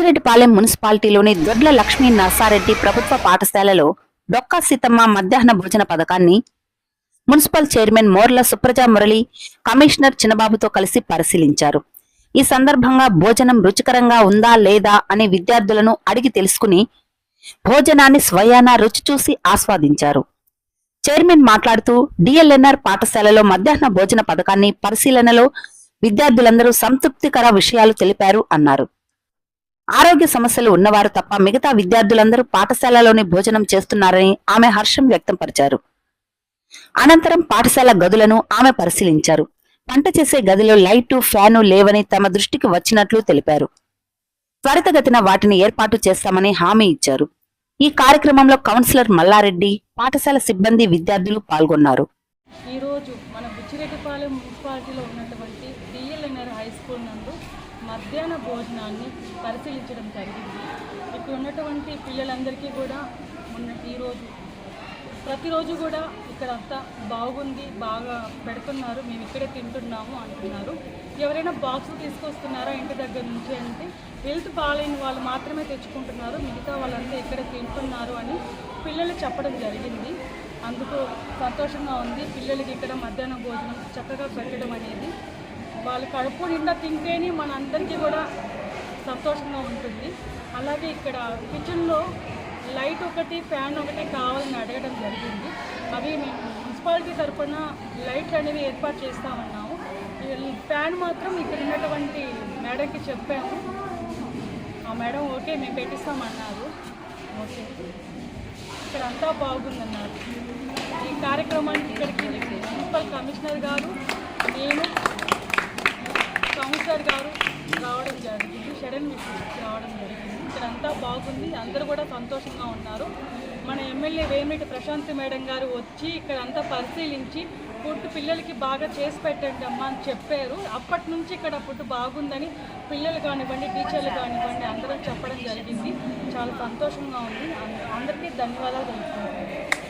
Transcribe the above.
బుచ్చిరెడ్డిపాలెం మున్సిపాలిటీలోని దొడ్ల లక్ష్మీ నర్సారెడ్డి ప్రభుత్వ పాఠశాలలో డొక్కా సీతమ్మ మధ్యాహ్న భోజన పథకాన్ని municipal chairman Morla Supraja Murali, commissioner చిన్నబాబుతో కలిసి పరిశీలించారు. ఈ సందర్భంగా భోజనం రుచికరంగా ఉందా లేదా అని విద్యార్థులను అడిగి తెలుసుకుని భోజనాన్ని స్వయానా రుచి చూసి ఆస్వాదించారు. చైర్మన్ మాట్లాడుతూ డిఎల్ఎన్ఆర్ పాఠశాలలో మధ్యాహ్న భోజన పథకాన్ని పరిశీలనలో విద్యార్థులందరూ సంతృప్తికర విషయాలు తెలిపారు అన్నారు. ఆరోగ్య సమస్యలు ఉన్నవారు తప్ప మిగతా విద్యార్థులందరూ పాఠశాలలోని భోజనం చేస్తున్నారని ఆమె హర్షం వ్యక్తం పరిచారు. అనంతరం పాఠశాల గదులను ఆమె పరిశీలించారు. వంట చేసే గదిలో లైటు, ఫ్యాను లేవని తమ దృష్టికి వచ్చినట్లు తెలిపారు. త్వరితగతిన వాటిని ఏర్పాటు చేస్తామని హామీ ఇచ్చారు. ఈ కార్యక్రమంలో కౌన్సిలర్ మల్లారెడ్డి, పాఠశాల సిబ్బంది, విద్యార్థులు పాల్గొన్నారు. ఈరోజు మన బుచ్చిరెడ్డిపాలెం మున్సిపాలిటీలో ఉన్నటువంటి డిఎల్ఎన్ఆర్ హై స్కూల్ నందు మధ్యాహ్న భోజనాన్ని పరిశీలించడం జరిగింది. ఇక్కడ ఉన్నటువంటి పిల్లలందరికీ కూడా ఈరోజు ప్రతిరోజు కూడా ఇక్కడ అంతా బాగుంది, బాగా పెడుతున్నారు, మేము ఇక్కడే తింటున్నాము అంటున్నారు. ఎవరైనా బాక్స్ తీసుకొస్తున్నారా ఇంటి దగ్గర నుంచి అంటే హెల్త్ బాగాలేని వాళ్ళు మాత్రమే తెచ్చుకుంటున్నారు, మిగతా వాళ్ళంతా ఇక్కడే తింటున్నారు అని పిల్లలు చెప్పడం జరిగింది. అందుకు సంతోషంగా ఉంది. పిల్లలకి ఇక్కడ మధ్యాహ్న భోజనం చక్కగా పెట్టడం అనేది వాళ్ళు కడుపు నిండా తింటేనే మన అందరికీ కూడా సంతోషంగా ఉంటుంది. అలాగే ఇక్కడ కిచెన్లో లైట్ ఒకటి, ఫ్యాన్ ఒకటి కావాలని అడగడం జరిగింది. అవి మేము మున్సిపాలిటీ తరఫున లైట్లు అనేవి ఏర్పాటు చేస్తామన్నాము. ఫ్యాన్ మాత్రం ఇక్కడ ఉన్నటువంటి మేడంకి చెప్పాము. ఆ మేడం ఓకే మేము పెట్టిస్తామన్నారు. ఓకే, ఇక్కడ అంతా బాగుందన్నారు. ఈ కార్యక్రమానికి ఇక్కడికి మున్సిపల్ కమిషనర్ గారు, నేను, కౌన్సిలర్ గారు రావడం జరిగింది, షడన్ విషయం రావడం జరిగింది. ఇక్కడ అంతా బాగుంది, అందరూ కూడా సంతోషంగా ఉన్నారు. మన ఎమ్మెల్యే వేమిరెడ్డి ప్రశాంత్ మేడం గారు వచ్చి ఇక్కడ అంతా పరిశీలించి ఫుడ్ పిల్లలకి బాగా చేసి పెట్టండి అమ్మా అని చెప్పారు. అప్పటి నుంచి ఇక్కడ ఫుడ్ బాగుందని పిల్లలు కానివ్వండి, టీచర్లు కానివ్వండి అందరూ చెప్పడం జరిగింది. చాలా సంతోషంగా ఉంది. అందరికీ ధన్యవాదాలు తెలుపుతున్నాను.